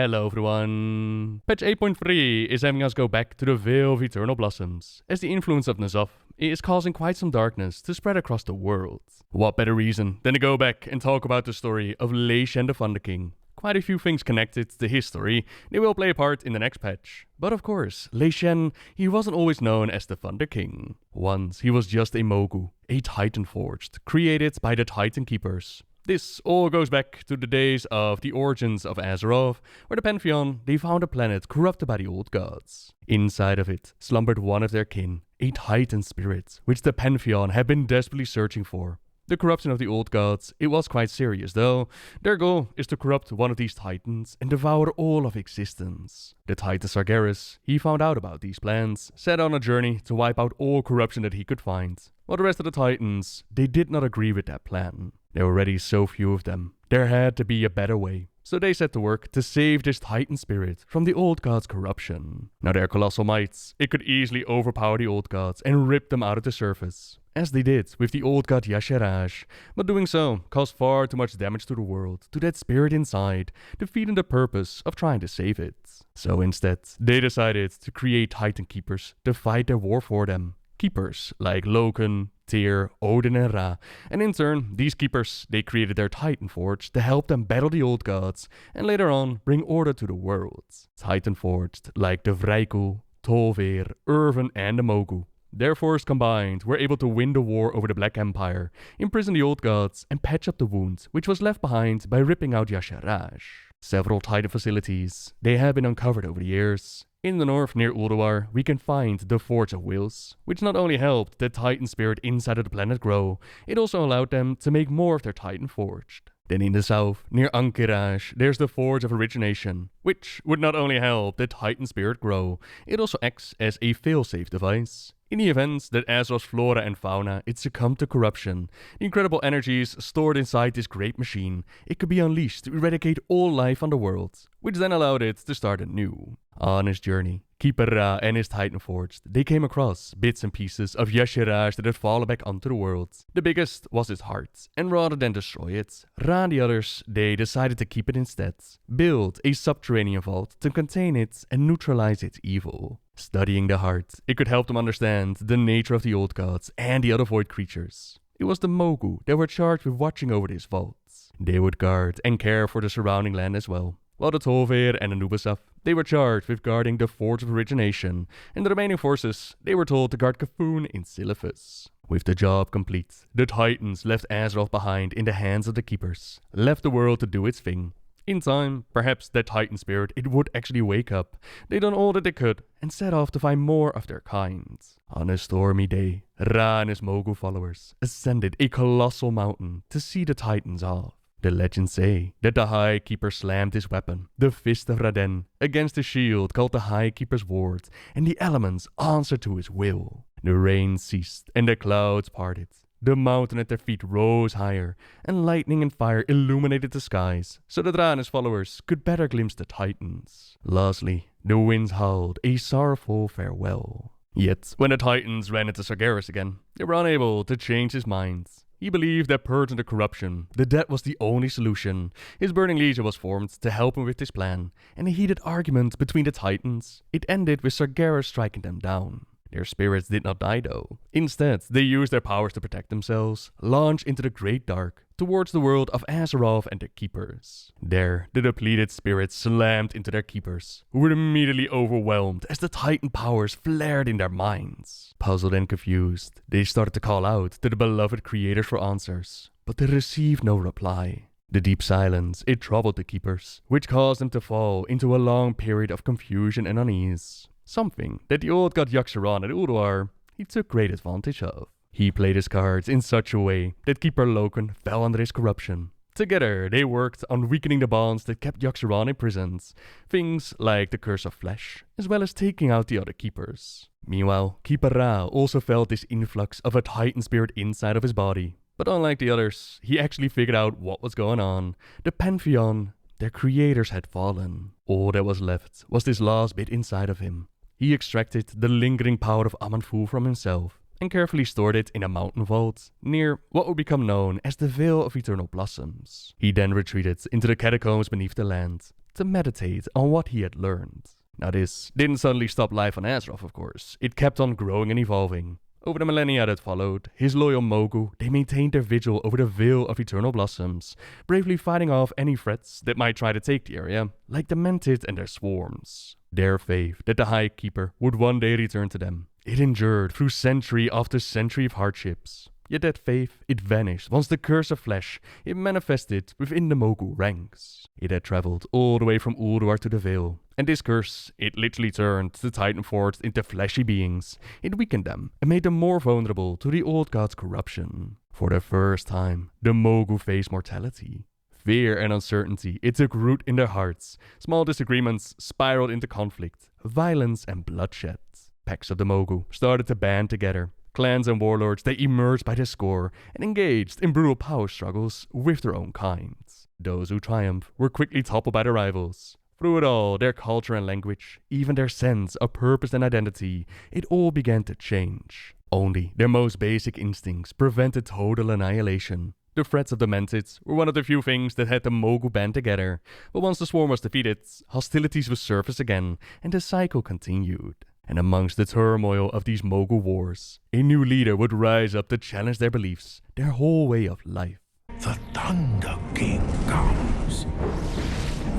Hello everyone! Patch 8.3 is having us go back to the Vale of Eternal Blossoms, as the influence of N'Zoth is causing quite some darkness to spread across the world. What better reason than to go back and talk about the story of Lei Shen the Thunderking. Quite a few things connected to his story, they will play a part in the next patch. But of course, Lei Shen, he wasn't always known as the Thunderking. Once he was just a Mogu, a Titan forged, created by the Titan Keepers. This all goes back to the days of the origins of Azeroth, where the Pantheon, they found a planet corrupted by the old gods. Inside of it slumbered one of their kin, a Titan spirit, which the Pantheon had been desperately searching for. The corruption of the old gods, it was quite serious though. Their goal is to corrupt one of these titans and devour all of existence. The Titan Sargeras, he found out about these plans, set on a journey to wipe out all corruption that he could find. While the rest of the titans, they did not agree with that plan. There were already so few of them. There had to be a better way. So they set to work to save this Titan spirit from the old gods' corruption. Now their colossal might, it could easily overpower the old gods and rip them out of the surface, as they did with the old god Y'Shaarj, but doing so caused far too much damage to the world, to that spirit inside, defeating the purpose of trying to save it. So instead, they decided to create Titan Keepers to fight their war for them. Keepers like Loken, Tyr, Odin and Ra, and in turn, these keepers, they created their Titan Forge to help them battle the old gods, and later on, bring order to the world. Titan Forged, like the Vrykul, Tolver, Irvin and the Mogu. Their forces combined were able to win the war over the Black Empire, imprison the old gods, and patch up the wound which was left behind by ripping out Y'Shaarj. Several Titan facilities, they have been uncovered over the years. In the north near Uldum, we can find the Forge of Wills, which not only helped the Titan spirit inside of the planet grow, it also allowed them to make more of their Titan Forged. Then in the south, near Ankiraj, there's the Forge of Origination, which would not only help the Titan spirit grow, it also acts as a failsafe device. In the event that Azeroth's flora and fauna it succumbed to corruption, the incredible energies stored inside this great machine, it could be unleashed to eradicate all life on the world, which then allowed it to start anew. On his journey, Keeper Ra and his Titan Forged, they came across bits and pieces of Y'Shaarj that had fallen back onto the world. The biggest was his heart, and rather than destroy it, Ra and the others, they decided to keep it instead. Build a subterranean vault to contain it and neutralize its evil. Studying the heart, it could help them understand the nature of the old gods and the other void creatures. It was the Mogu that were charged with watching over this vault. They would guard and care for the surrounding land as well. While the Tolver and the Nubasath, they were charged with guarding the Forge of Origination, and the remaining forces, they were told to guard Kafun in Silithus. With the job complete, the Titans left Azeroth behind in the hands of the Keepers, left the world to do its thing. In time, perhaps that Titan spirit, it would actually wake up. They done all that they could, and set off to find more of their kind. On a stormy day, Ra and his Mogu followers ascended a colossal mountain to see the Titans off. The legends say that the High Keeper slammed his weapon, the Fist of Raden, against a shield called the High Keeper's Ward, and the elements answered to his will. The rain ceased and the clouds parted. The mountain at their feet rose higher, and lightning and fire illuminated the skies, so that Ra and his followers could better glimpse the Titans. Lastly, the winds howled a sorrowful farewell. Yet, when the Titans ran into Sargeras again, they were unable to change his mind. He believed that purging the corruption, that was the only solution. His Burning Legion was formed to help him with this plan, and a heated argument between the Titans, it ended with Sargeras striking them down. Their spirits did not die though. Instead, they used their powers to protect themselves, launch into the Great Dark, towards the world of Azeroth and their Keepers. There, the depleted spirits slammed into their Keepers, who were immediately overwhelmed as the Titan powers flared in their minds. Puzzled and confused, they started to call out to the beloved creators for answers, but they received no reply. The deep silence, it troubled the Keepers, which caused them to fall into a long period of confusion and unease. Something that the old god Y'Shaarj at Uldum, he took great advantage of. He played his cards in such a way that Keeper Loken fell under his corruption. Together, they worked on weakening the bonds that kept Y'Shaarj imprisoned, things like the Curse of Flesh, as well as taking out the other Keepers. Meanwhile, Keeper Ra also felt this influx of a Titan spirit inside of his body. But unlike the others, he actually figured out what was going on. The Pantheon, their creators had fallen. All that was left was this last bit inside of him. He extracted the lingering power of Aman'Fu from himself and carefully stored it in a mountain vault near what would become known as the Vale of Eternal Blossoms. He then retreated into the catacombs beneath the land, to meditate on what he had learned. Now this didn't suddenly stop life on Azeroth, of course. It kept on growing and evolving. Over the millennia that followed, his loyal Mogu, they maintained their vigil over the Vale of Eternal Blossoms, bravely fighting off any threats that might try to take the area, like the Mented and their swarms. Their faith that the High Keeper would one day return to them, it endured through century after century of hardships. Yet that faith, it vanished once the curse of flesh, it manifested within the Mogu ranks. It had traveled all the way from Ulduar to the Vale, and this curse, it literally turned the Titanforged into fleshy beings. It weakened them and made them more vulnerable to the old god's corruption. For the first time, the Mogu faced mortality. Fear and uncertainty, it took root in their hearts. Small disagreements spiraled into conflict, violence and bloodshed. Packs of the Mogu started to band together. Clans and warlords, they emerged by the score and engaged in brutal power struggles with their own kinds. Those who triumphed were quickly toppled by their rivals. Through it all, their culture and language, even their sense of purpose and identity, it all began to change. Only their most basic instincts prevented total annihilation. The threats of the Mented were one of the few things that had the Mogu band together, but once the swarm was defeated, hostilities would surface again, and the cycle continued. And amongst the turmoil of these Mogu wars, a new leader would rise up to challenge their beliefs, their whole way of life. The Thunderking comes.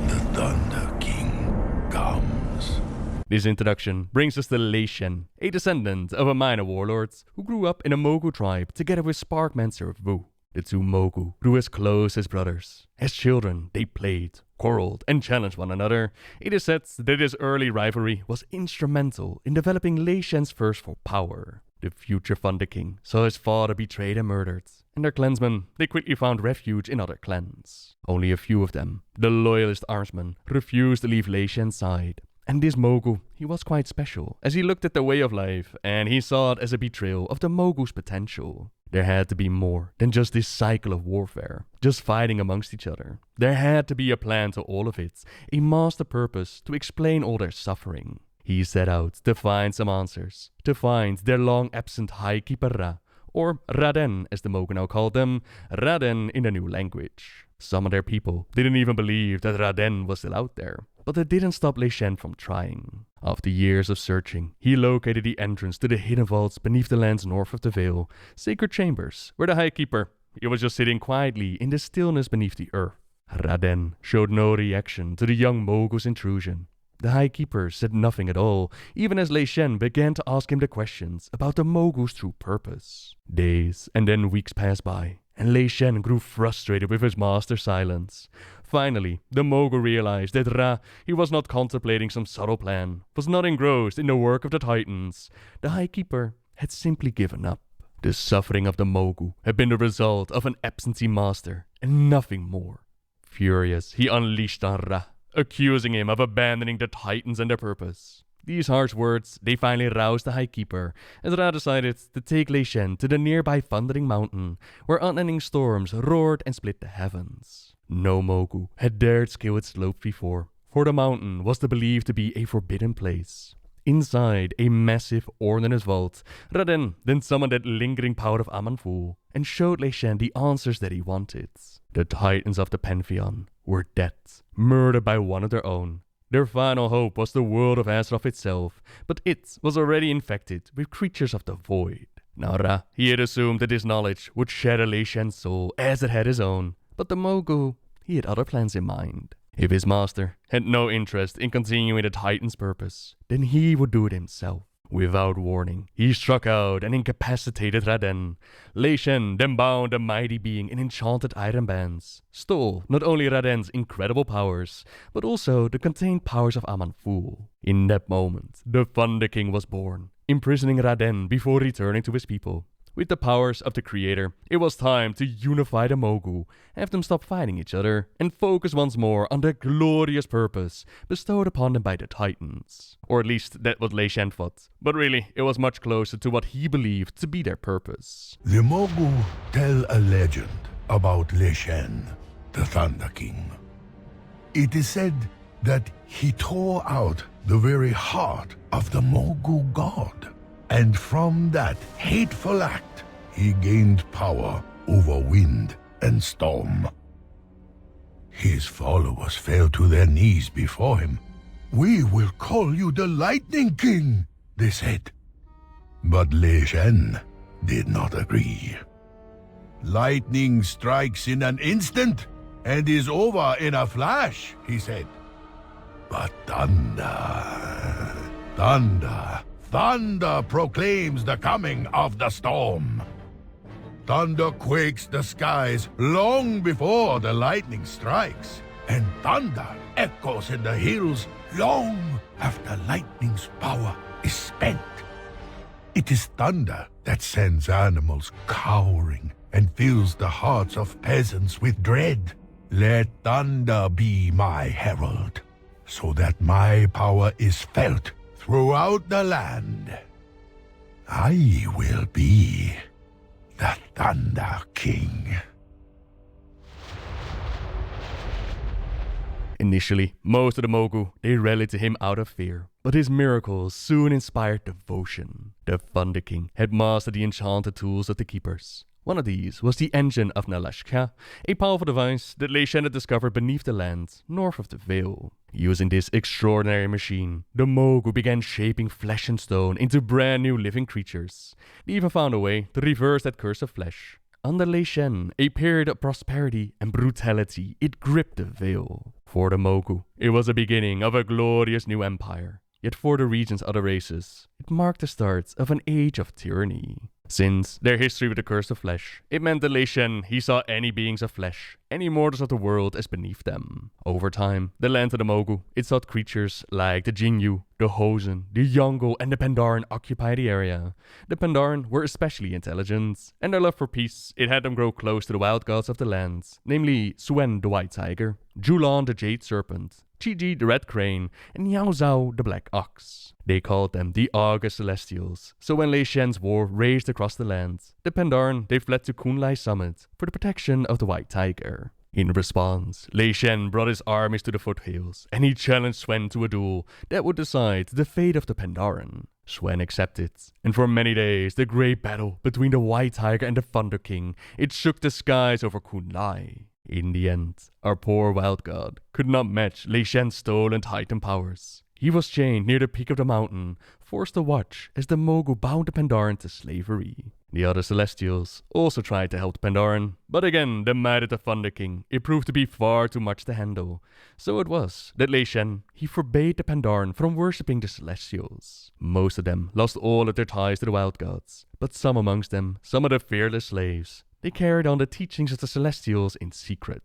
The Thunderking comes. This introduction brings us to Lei Shen, a descendant of a minor warlord who grew up in a Mogu tribe together with Sparkmancer Wu. The two Mogu grew as close as brothers. As children, they played, quarreled, and challenged one another. It is said that this early rivalry was instrumental in developing Lei Shen's thirst for power. The future Thunderking saw his father betrayed and murdered, and their clansmen, they quickly found refuge in other clans. Only a few of them, the loyalist armsmen, refused to leave Lei Shen's side. And this Mogu, he was quite special, as he looked at the way of life, and he saw it as a betrayal of the Mogu's potential. There had to be more than just this cycle of warfare, just fighting amongst each other. There had to be a plan to all of it, a master purpose to explain all their suffering. He set out to find some answers, to find their long-absent High Keeper Ra, or Raden as the Mogu now called them, Raden in the new language. Some of their people didn't even believe that Raden was still out there, but it didn't stop Lei Shen from trying. After years of searching, he located the entrance to the hidden vaults beneath the lands north of the Vale, sacred chambers, where the High Keeper, he was just sitting quietly in the stillness beneath the earth. Raden showed no reaction to the young Mogu's intrusion. The High Keeper said nothing at all, even as Lei Shen began to ask him the questions about the Mogu's true purpose. Days and then weeks passed by, and Lei Shen grew frustrated with his master's silence. Finally, the Mogu realized that Ra, he was not contemplating some subtle plan, was not engrossed in the work of the Titans. The High Keeper had simply given up. The suffering of the Mogu had been the result of an absentee master, and nothing more. Furious, he unleashed on Ra, accusing him of abandoning the Titans and their purpose. These harsh words, they finally roused the High Keeper, as Ra decided to take Lei Shen to the nearby Thundering Mountain, where unending storms roared and split the heavens. No Mogu had dared scale its slopes before, for the mountain was believed to be a forbidden place. Inside a massive ordnance vault, Raden then summoned that lingering power of Aman'Thul and showed Lei Shen the answers that he wanted. The Titans of the Pantheon were dead, murdered by one of their own. Their final hope was the world of Azeroth itself, but it was already infected with creatures of the void. Now Ra, he had assumed that this knowledge would shatter Lei Shen's soul as it had his own, but the Mogu, he had other plans in mind. If his master had no interest in continuing the Titan's purpose, then he would do it himself. Without warning, he struck out and incapacitated Raden. Lei Shen then bound the mighty being in enchanted iron bands, stole not only Raden's incredible powers, but also the contained powers of Aman'Thul. In that moment, the Thunderking was born, imprisoning Raden before returning to his people. With the powers of the Creator, it was time to unify the Mogu, have them stop fighting each other, and focus once more on the glorious purpose bestowed upon them by the Titans. Or at least that was Lei Shen thought, but really it was much closer to what he believed to be their purpose. The Mogu tell a legend about Lei Shen, the Thunderking. It is said that he tore out the very heart of the Mogu god. And from that hateful act, he gained power over wind and storm. His followers fell to their knees before him. "We will call you the Lightning King," they said. But Lei Shen did not agree. "Lightning strikes in an instant and is over in a flash," he said. "But thunder proclaims the coming of the storm. Thunder quakes the skies long before the lightning strikes, and thunder echoes in the hills long after lightning's power is spent. It is thunder that sends animals cowering and fills the hearts of peasants with dread. Let thunder be my herald, so that my power is felt throughout the land. I will be the Thunder King." Initially, most of the Mogu, they rallied to him out of fear, but his miracles soon inspired devotion. The Thunderking had mastered the enchanted tools of the Keepers. One of these was the Engine of Nalashka, a powerful device that Lei Shen had discovered beneath the land, north of the Vale. Using this extraordinary machine, the Mogu began shaping flesh and stone into brand new living creatures. They even found a way to reverse that curse of flesh. Under Lei Shen, a period of prosperity and brutality, it gripped the Vale. For the Mogu, it was the beginning of a glorious new empire. Yet for the region's other races, it marked the start of an age of tyranny. Since their history with the curse of flesh, it meant that Lei Shen, he saw any beings of flesh, any mortals of the world as beneath them. Over time, the land of the Mogu, it saw creatures like the Jinyu, the Hosen, the Yongle, and the Pandaren occupy the area. The Pandaren were especially intelligent, and their love for peace, it had them grow close to the wild gods of the land, namely Suen the White Tiger, Julan the Jade Serpent, Chi-Ji the Red Crane, and Yao Zhao the Black Ox. They called them the August Celestials, so when Lei Shen's war raged across the land, the Pandaren, they fled to Kunlai Summit for the protection of the White Tiger. In response, Lei Shen brought his armies to the foothills, and he challenged Suen to a duel that would decide the fate of the Pandaren. Suen accepted, and for many days, the great battle between the White Tiger and the Thunder King, it shook the skies over Kunlai. In the end, our poor wild god could not match Lei Shen's stolen Titan powers. He was chained near the peak of the mountain, forced to watch as the Mogu bound the Pandaren to slavery. The other Celestials also tried to help the Pandaren, but again, the might of the Thunder King, it proved to be far too much to handle. So it was that Lei Shen, he forbade the Pandaren from worshipping the Celestials. Most of them lost all of their ties to the wild gods, but some amongst them, some of the fearless slaves, they carried on the teachings of the Celestials in secret.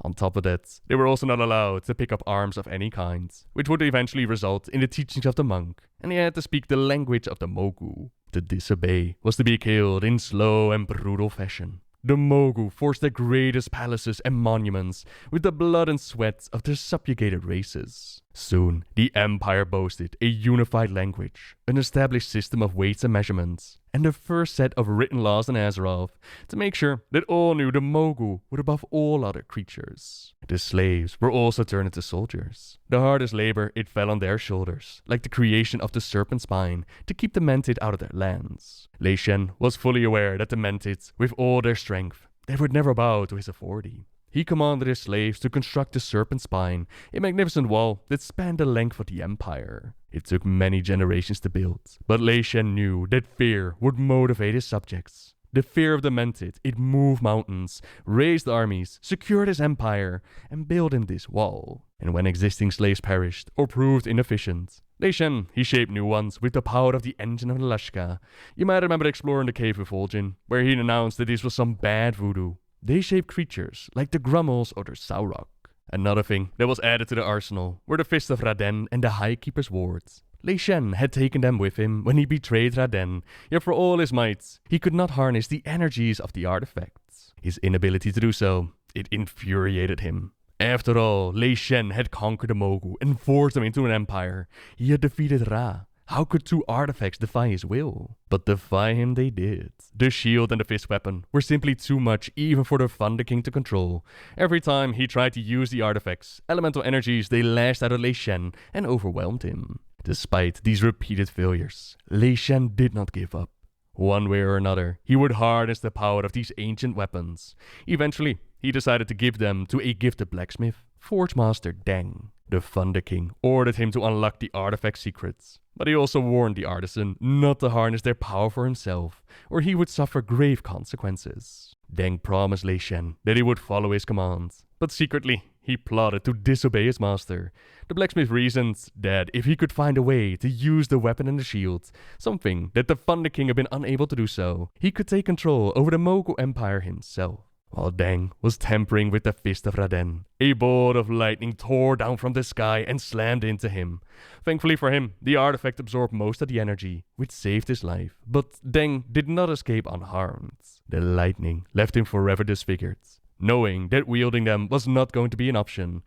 On top of that, they were also not allowed to pick up arms of any kind, which would eventually result in the teachings of the monk, and they had to speak the language of the Mogu. To disobey was to be killed in slow and brutal fashion. The Mogu forced their greatest palaces and monuments with the blood and sweat of their subjugated races. Soon, the empire boasted a unified language, an established system of weights and measurements, and the first set of written laws in Azeroth to make sure that all knew the Mogu were above all other creatures. The slaves were also turned into soldiers. The hardest labor, it fell on their shoulders, like the creation of the serpent spine to keep the Mented out of their lands. Lei Shen was fully aware that the Mented, with all their strength, they would never bow to his authority. He commanded his slaves to construct the serpent spine, a magnificent wall that spanned the length of the empire. It took many generations to build, but Lei Shen knew that fear would motivate his subjects. The fear of the Mented, it moved mountains, raised armies, secured his empire, and built him this wall. And when existing slaves perished or proved inefficient, Lei Shen, he shaped new ones with the power of the Engine of Nalashka. You might remember exploring the cave with Vol'jin, where he announced that this was some bad voodoo. They shaped creatures like the Grummels or the Saurok. Another thing that was added to the arsenal were the Fists of Raden and the High Keeper's Wards. Lei Shen had taken them with him when he betrayed Raden, yet for all his might, he could not harness the energies of the artifacts. His inability to do so, it infuriated him. After all, Lei Shen had conquered the Mogu and forced them into an empire. He had defeated Ra. How could two artifacts defy his will? But defy him they did. The shield and the fist weapon were simply too much even for the Thunder King to control. Every time he tried to use the artifacts, elemental energies they lashed out at Lei Shen and overwhelmed him. Despite these repeated failures, Lei Shen did not give up. One way or another, he would harness the power of these ancient weapons. Eventually, he decided to give them to a gifted blacksmith, Forge Master Deng. The Thunderking ordered him to unlock the artifact secrets, but he also warned the artisan not to harness their power for himself, or he would suffer grave consequences. Deng promised Lei Shen that he would follow his commands, but secretly he plotted to disobey his master. The blacksmith reasoned that if he could find a way to use the weapon and the shield, something that the Thunderking had been unable to do so, he could take control over the Mogu Empire himself. While Deng was tampering with the fist of Raden, a bolt of lightning tore down from the sky and slammed into him. Thankfully for him, the artifact absorbed most of the energy, which saved his life, but Deng did not escape unharmed. The lightning left him forever disfigured. Knowing that wielding them was not going to be an option,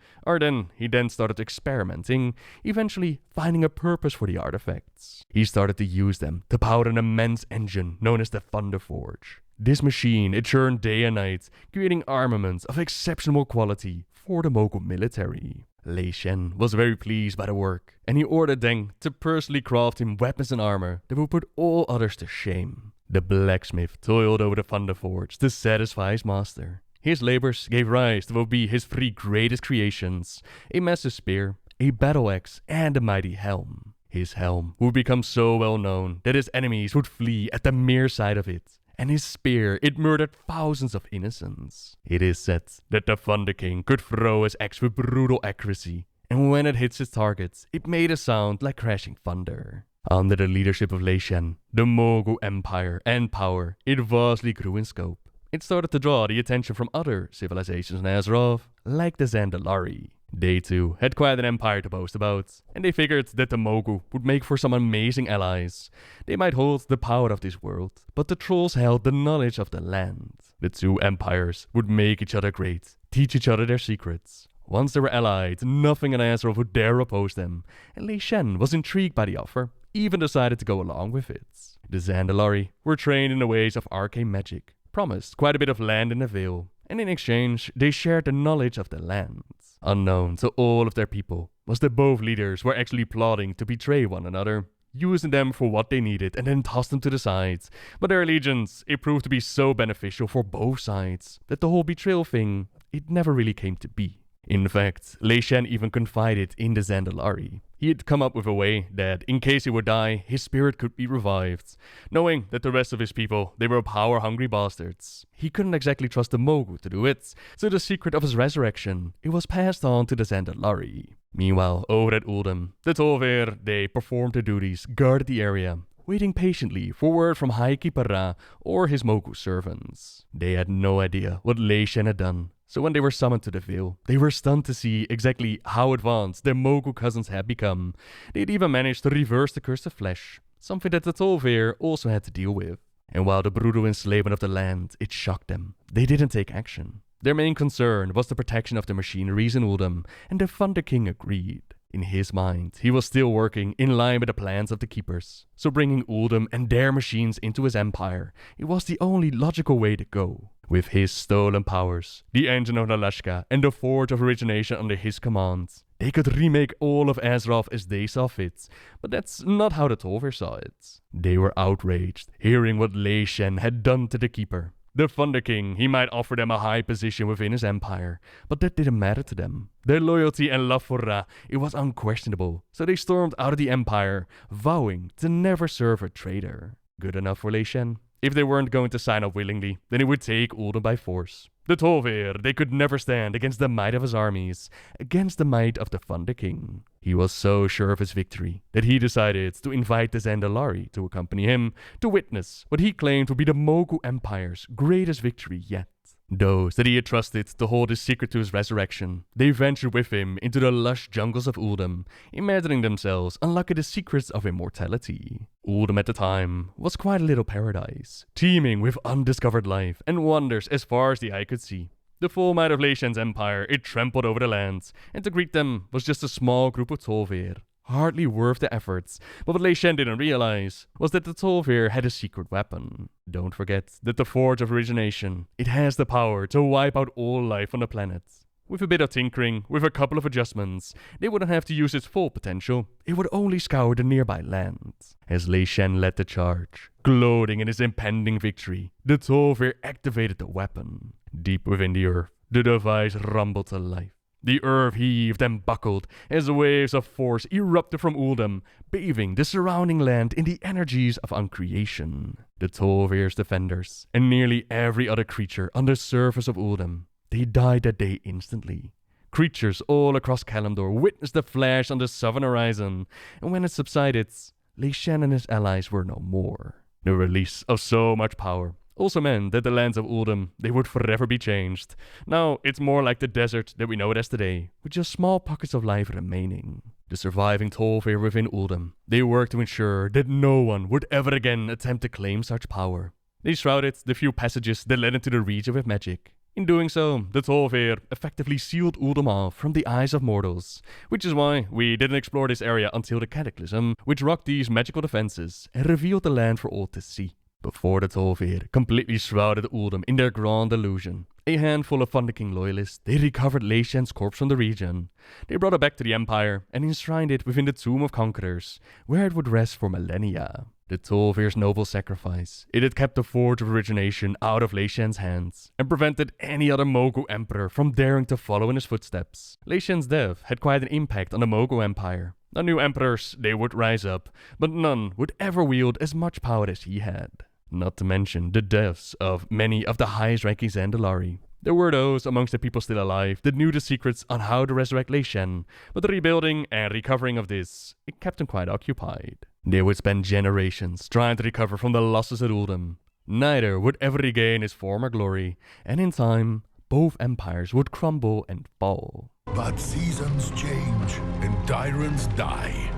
he then started experimenting, eventually finding a purpose for the artifacts. He started to use them to power an immense engine known as the Thunder Forge. This machine, it churned day and night, creating armaments of exceptional quality for the Mogu military. Lei Shen was very pleased by the work, and he ordered Deng to personally craft him weapons and armor that would put all others to shame. The blacksmith toiled over the Thunder Forge to satisfy his master. His labors gave rise to what would be his 3 greatest creations: a massive spear, a battle axe, and a mighty helm. His helm would become so well known that his enemies would flee at the mere sight of it. And his spear, it murdered thousands of innocents. It is said that the Thunderking could throw his axe with brutal accuracy, and when it hits its targets, it made a sound like crashing thunder. Under the leadership of Lei Shen, the Mogu Empire and power, it vastly grew in scope. It started to draw the attention from other civilizations in Azeroth, like the Zandalari. They too had quite an empire to boast about, and they figured that the Mogu would make for some amazing allies. They might hold the power of this world, but the trolls held the knowledge of the land. The 2 empires would make each other great, teach each other their secrets. Once they were allied, nothing in Azeroth would dare oppose them, and Lei Shen was intrigued by the offer, even decided to go along with it. The Zandalari were trained in the ways of arcane magic, promised quite a bit of land in the Vale, and in exchange they shared the knowledge of the land. Unknown to all of their people was that both leaders were actually plotting to betray one another, using them for what they needed and then toss them to the sides. But their allegiance, it proved to be so beneficial for both sides that the whole betrayal thing, it never really came to be. In fact, Lei Shen even confided in the Zandalari. He had come up with a way that, in case he would die, his spirit could be revived. Knowing that the rest of his people, they were power-hungry bastards. He couldn't exactly trust the Mogu to do it, so the secret of his resurrection, it was passed on to the Zandalari. Meanwhile, over at Uldum, the Tolver, they performed their duties, guarded the area, waiting patiently for word from High Keeper Ra or his Mogu servants. They had no idea what Lei Shen had done. So when they were summoned to the Vale, they were stunned to see exactly how advanced their Mogu cousins had become. They'd even managed to reverse the curse of flesh, something that the Tolver also had to deal with. And while the brutal enslavement of the land, it shocked them, they didn't take action. Their main concern was the protection of the machineries in Uldum, and the Thunderking agreed. In his mind, he was still working in line with the plans of the Keepers. So bringing Uldum and their machines into his empire, it was the only logical way to go. With his stolen powers, the engine of Nalashka, and the Forge of Origination under his command, they could remake all of Azeroth as they saw fit, but that's not how the Tolver saw it. They were outraged, hearing what Lei Shen had done to the Keeper. The Thunderking, he might offer them a high position within his empire, but that didn't matter to them. Their loyalty and love for Ra, it was unquestionable, so they stormed out of the empire, vowing to never serve a traitor. Good enough for Lei Shen. If they weren't going to sign up willingly, then he would take Uldum by force. The Tolver, they could never stand against the might of his armies, against the might of the Thunderking. He was so sure of his victory that he decided to invite the Zandalari to accompany him to witness what he claimed would be the Mogu Empire's greatest victory yet. Those that he had trusted to hold his secret to his resurrection, they ventured with him into the lush jungles of Uldum, imagining themselves unlocking the secrets of immortality. Uldum at the time was quite a little paradise, teeming with undiscovered life and wonders as far as the eye could see. The full might of Lei Shen's empire, it trampled over the land, and to greet them was just a small group of Tolver. Hardly worth the efforts, but what Lei Shen didn't realize was that the Tolver had a secret weapon. Don't forget that the Forge of Origination, it has the power to wipe out all life on the planet. With a bit of tinkering, with a couple of adjustments, they wouldn't have to use its full potential. It would only scour the nearby land. As Lei Shen led the charge, gloating in his impending victory, the Tolver activated the weapon. Deep within the earth, The device rumbled to life. The earth heaved and buckled as waves of force erupted from Uldum, bathing the surrounding land in the energies of uncreation. The Tolvair's defenders, and nearly every other creature on the surface of Uldum, they died that day instantly. Creatures all across Kalimdor witnessed the flash on the southern horizon, and when it subsided, Lei Shen and his allies were no more. The release of so much power also meant that the lands of Uldum, they would forever be changed. Now, it's more like the desert that we know it as today, with just small pockets of life remaining. The surviving Tolvair within Uldum, they worked to ensure that no one would ever again attempt to claim such power. They shrouded the few passages that led into the region with magic. In doing so, the Tolvair effectively sealed Uldum off from the eyes of mortals, which is why we didn't explore this area until the Cataclysm, which rocked these magical defenses and revealed the land for all to see. Before the Tolvair completely shrouded Uldum in their grand illusion, a handful of Thunderking loyalists, they recovered Lei Shen's corpse from the region. They brought it back to the Empire and enshrined it within the Tomb of Conquerors, where it would rest for millennia. The Tolvair's noble sacrifice, it had kept the Forge of Origination out of Lei Shen's hands, and prevented any other Mogu emperor from daring to follow in his footsteps. Lei Shen's death had quite an impact on the Mogu Empire. The new emperors, they would rise up, but none would ever wield as much power as he had. Not to mention the deaths of many of the highest-ranking Zandalari. There were those amongst the people still alive that knew the secrets on how to resurrect Lei Shen, but the rebuilding and recovering of this, it kept them quite occupied. They would spend generations trying to recover from the losses at Uldum. Neither would ever regain his former glory, and in time, both empires would crumble and fall. But seasons change and tyrants die.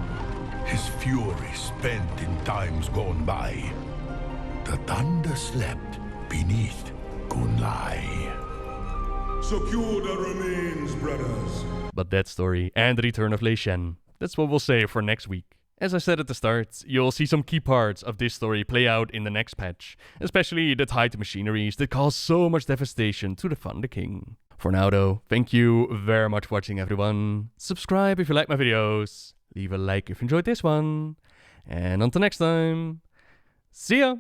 His fury spent in times gone by. The thunder slept beneath Kunlai. Secure the remains, brothers. But that story and the return of Lei Shen, that's what we'll save for next week. As I said at the start, you'll see some key parts of this story play out in the next patch, especially the tied machineries that cause so much devastation to the Thunderking. For now though, thank you very much for watching everyone. Subscribe if you like my videos, leave a like if you enjoyed this one, and until next time, see ya!